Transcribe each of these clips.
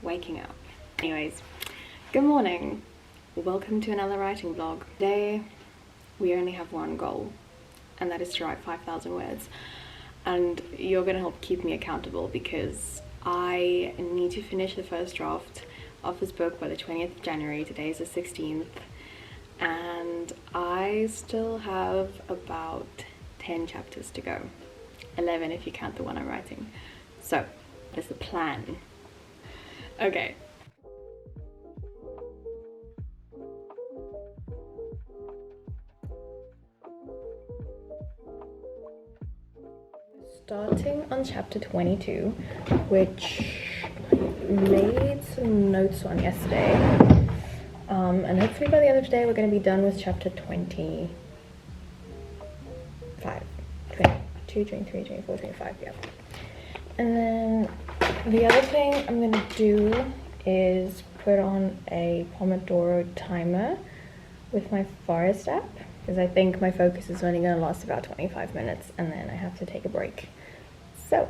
waking up. Anyways, good morning. Welcome to another writing vlog. Today we only have one goal, and that is to write 5,000 words. And you're gonna help keep me accountable because I need to finish the first draft of this book by the 20th of January. Today is the 16th, and I still have about 10 chapters to go. 11 if you count the one I'm writing. So that's the plan. Okay. Starting on chapter 22, which I made some notes on yesterday. And hopefully by the end of today we're going to be done with chapter 25. 22, 23, 24, 25, yeah. And then the other thing I'm going to do is put on a Pomodoro timer with my Forest app, because I think my focus is only going to last about 25 minutes and then I have to take a break. So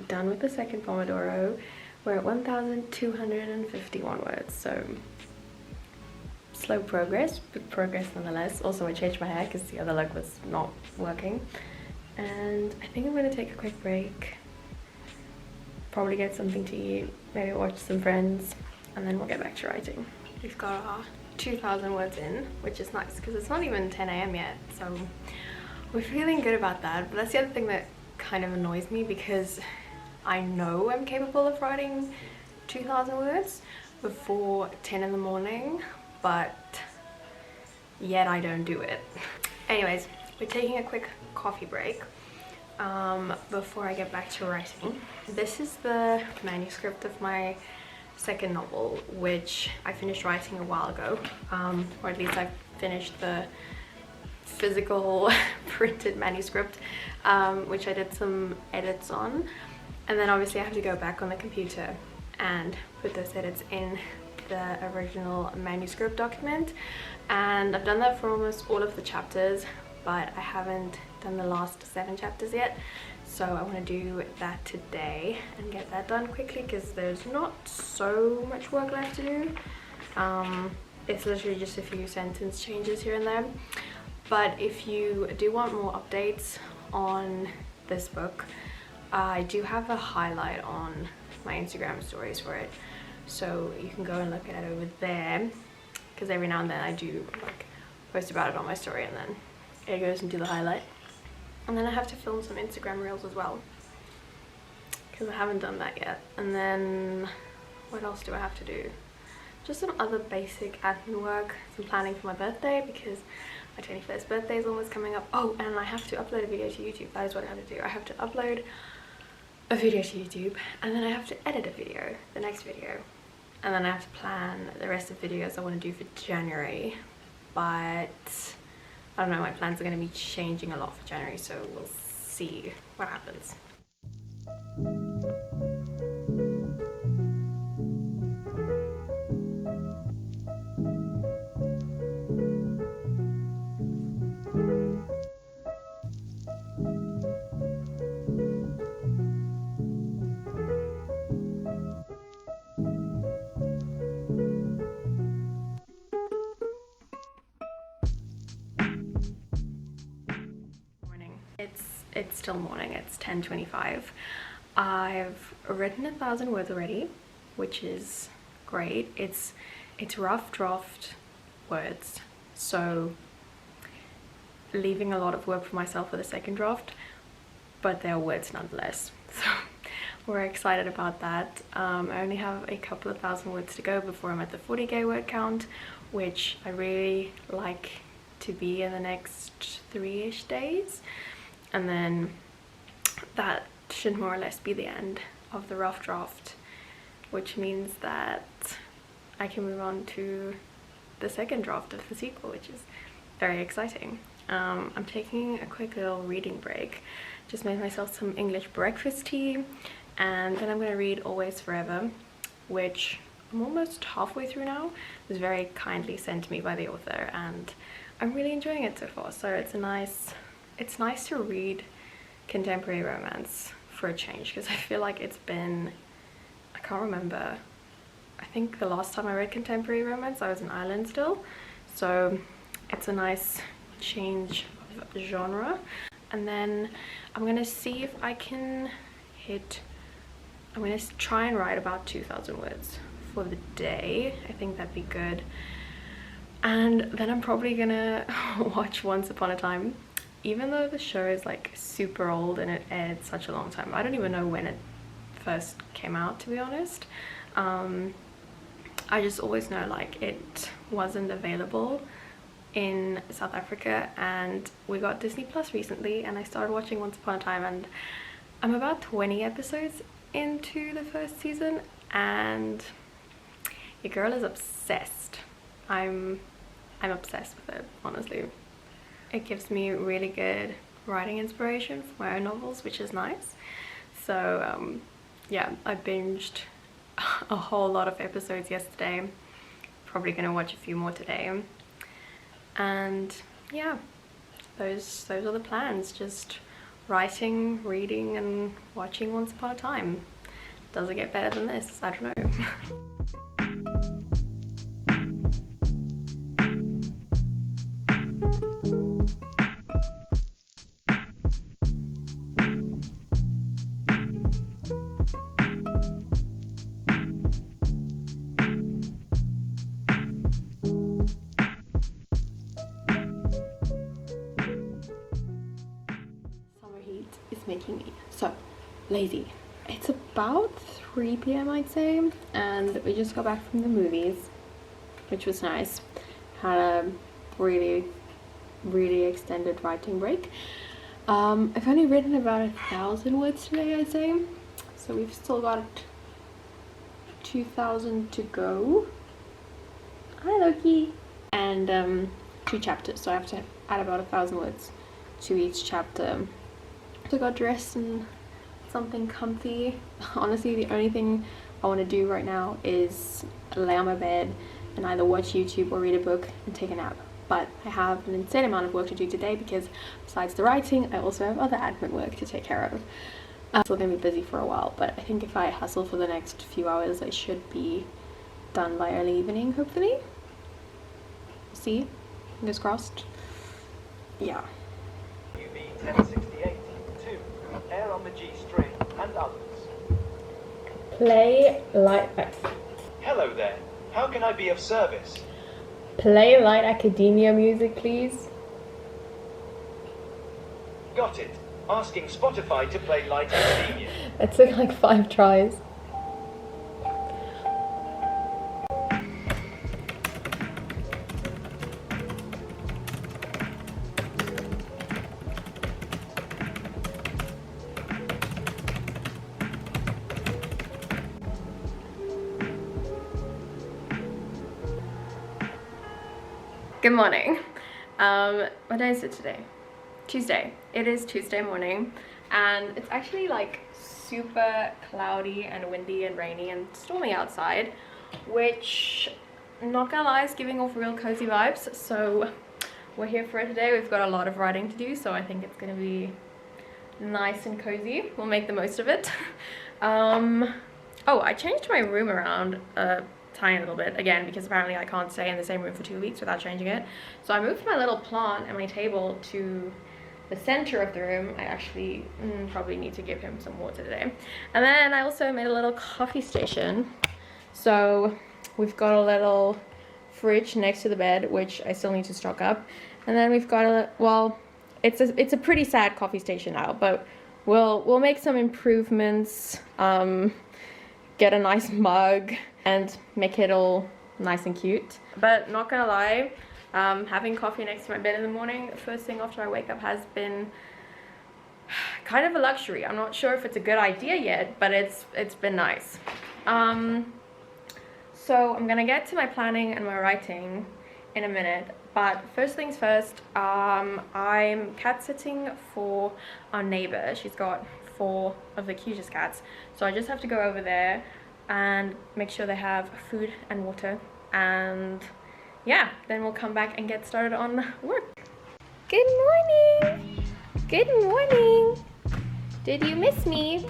done with the second Pomodoro. We're at 1,251 words, so slow progress, but progress nonetheless. Also, I changed my hair because the other look was not working. And I think I'm going to take a quick break, probably get something to eat, maybe watch some Friends, and then we'll get back to writing. We've got our 2,000 words in, which is nice because it's not even 10 AM yet, so we're feeling good about that. But that's the other thing that kind of annoys me, because I know I'm capable of writing 2,000 words before 10 in the morning, but yet I don't do it. Anyways, we're taking a quick coffee break before I get back to writing. This is the manuscript of my second novel, which I finished writing a while ago, or at least I finished the physical printed manuscript, which I did some edits on, and then obviously I have to go back on the computer and put those edits in the original manuscript document. And I've done that for almost all of the chapters, but I haven't done the last 7 chapters yet, so I want to do that today and get that done quickly because there's not so much work left to do. It's literally just a few sentence changes here and there. But if you do want more updates on this book, I do have a highlight on my Instagram stories for it, so you can go and look at it over there, because every now and then I do like post about it on my story and then it goes into the highlight. And then I have to film some Instagram reels as well, because I haven't done that yet. And then what else do I have to do? Just some other basic admin work, some planning for my birthday, because my 21st birthday is almost coming up. Oh, and I have to upload a video to YouTube. That is what I have to do. I have to upload a video to YouTube, and then I have to edit a video, the next video, and then I have to plan the rest of the videos I want to do for January. But I don't know, my plans are going to be changing a lot for January, so we'll see what happens. it's still morning. It's 10:25. I've written 1,000 words already, which is great. It's rough draft words, so leaving a lot of work for myself for the second draft, but they're words nonetheless. So we're excited about that. I only have a couple of thousand words to go before I'm at the 40k word count, which I really like to be in the next 3-ish days, and then that should more or less be the end of the rough draft, which means that I can move on to the second draft of the sequel, which is very exciting. I'm taking a quick little reading break. Just made myself some English breakfast tea, and then I'm going to read Always Forever, which I'm almost halfway through now. It was very kindly sent to me by the author, and I'm really enjoying it so far. So it's nice to read contemporary romance for a change, because I feel like it's been, I can't remember, I think the last time I read contemporary romance I was in Ireland still, so it's a nice change of genre. And then I'm gonna see if I can I'm gonna try and write about 2,000 words for the day. I think that'd be good. And then I'm probably gonna watch Once Upon a Time, even though the show is like super old and it aired such a long time. I don't even know when it first came out, to be honest. I just always know like it wasn't available in South Africa, and we got Disney Plus recently, and I started watching Once Upon a Time, and I'm about 20 episodes into the first season, and your girl is obsessed. I'm obsessed with it, honestly. It gives me really good writing inspiration for my own novels, which is nice. So yeah, I binged a whole lot of episodes yesterday. Probably gonna watch a few more today. And yeah, those are the plans. Just writing, reading, and watching Once Upon a Time. Does it get better than this? I don't know. Is making me so lazy. It's about 3 p.m. I'd say, and we just got back from the movies, which was nice. Had a really extended writing break. I've only written about 1,000 words today, I'd say, so we've still got 2,000 to go. Hi Loki. And 2 chapters, so I have to add about 1,000 words to each chapter. So I got dressed in something comfy. Honestly, the only thing I want to do right now is lay on my bed and either watch YouTube or read a book and take a nap. But I have an insane amount of work to do today, because besides the writing, I also have other admin work to take care of. I'm still going to be busy for a while, but I think if I hustle for the next few hours, I should be done by early evening, hopefully. See? Fingers crossed. Yeah. UB 1068. Air on the G string and others. Play light. Hello there. How can I be of service? Play light academia music, please. Got it. Asking Spotify to play Light Academia. It took like 5 tries. Good morning. What day is it today? Tuesday. It is Tuesday morning, and it's actually like super cloudy and windy and rainy and stormy outside, which, not gonna lie, is giving off real cozy vibes. So we're here for it today. We've got a lot of writing to do, so I think it's gonna be nice and cozy. We'll make the most of it. Oh, I changed my room around tiny little bit again, because apparently I can't stay in the same room for 2 weeks without changing it. So I moved my little plant and my table to the center of the room, I actually probably need to give him some water today. And then I also made a little coffee station. So we've got a little fridge next to the bed, which I still need to stock up. And then we've got a, well, it's a pretty sad coffee station now, but we'll make some improvements, get a nice mug and make it all nice and cute. But not gonna lie, having coffee next to my bed in the morning, first thing after I wake up, has been kind of a luxury. I'm not sure if it's a good idea yet, but it's been nice. So I'm gonna get to my planning and my writing in a minute, but first things first, I'm cat sitting for our neighbor. She's got 4 of the cutest cats, so I just have to go over there and make sure they have food and water, and yeah, then we'll come back and get started on work. Good morning! Good morning! Did you miss me?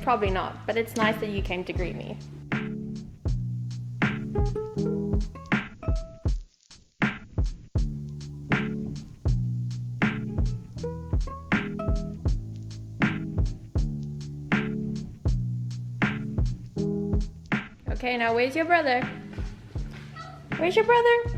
Probably not, but it's nice that you came to greet me. Okay, now where's your brother? Where's your brother?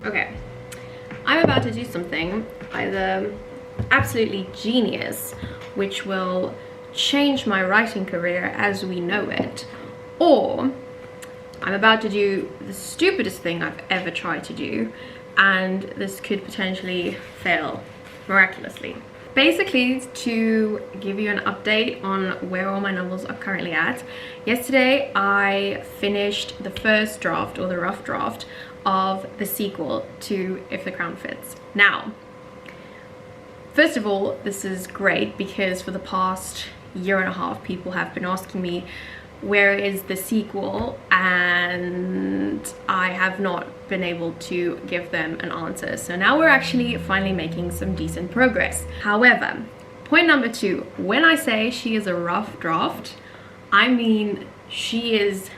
Okay, I'm about to do something either absolutely genius, which will change my writing career as we know it, or I'm about to do the stupidest thing I've ever tried to do, and this could potentially fail miraculously. Basically, to give you an update on where all my novels are currently at, yesterday I finished the first draft, or the rough draft, of the sequel to If the Crown Fits. Now, first of all, this is great because for the past year and a half people have been asking me where is the sequel, and I have not been able to give them an answer. So now we're actually finally making some decent progress. However, point number 2, when I say she is a rough draft, I mean she is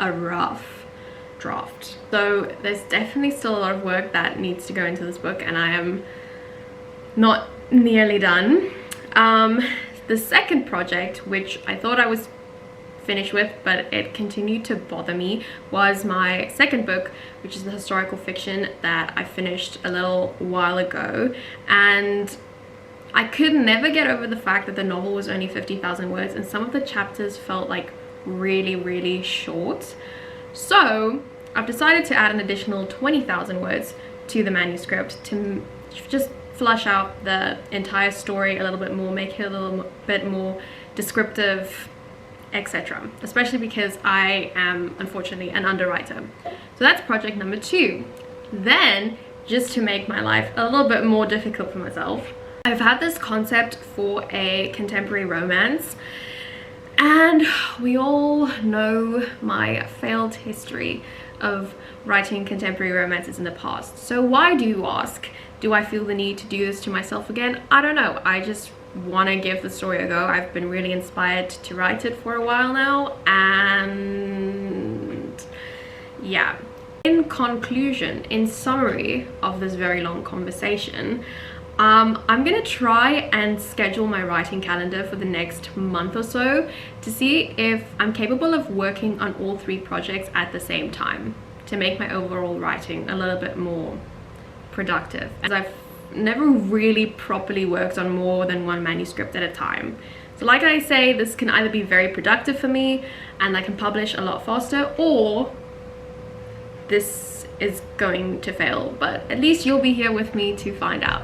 a rough draft. So there's definitely still a lot of work that needs to go into this book, and I am not nearly done. The second project, which I thought I was finished with, but it continued to bother me, was my second book, which is the historical fiction that I finished a little while ago, and I could never get over the fact that the novel was only 50,000 words and some of the chapters felt like really short. So I've decided to add an additional 20,000 words to the manuscript to just flush out the entire story a little bit more, make it a little bit more descriptive, etc. Especially because I am unfortunately an underwriter. So that's project number 2. Then, just to make my life a little bit more difficult for myself, I've had this concept for a contemporary romance, and we all know my failed history of writing contemporary romances in the past. So why, do you ask? Do I feel the need to do this to myself again? I don't know. I just want to give the story a go. I've been really inspired to write it for a while now, and yeah. In conclusion, in summary of this very long conversation, I'm gonna try and schedule my writing calendar for the next month or so to see if I'm capable of working on all 3 projects at the same time. to make my overall writing a little bit more productive, as I've never really properly worked on more than one manuscript at a time. So like I say, this can either be very productive for me and I can publish a lot faster, or this is going to fail, but at least you'll be here with me to find out.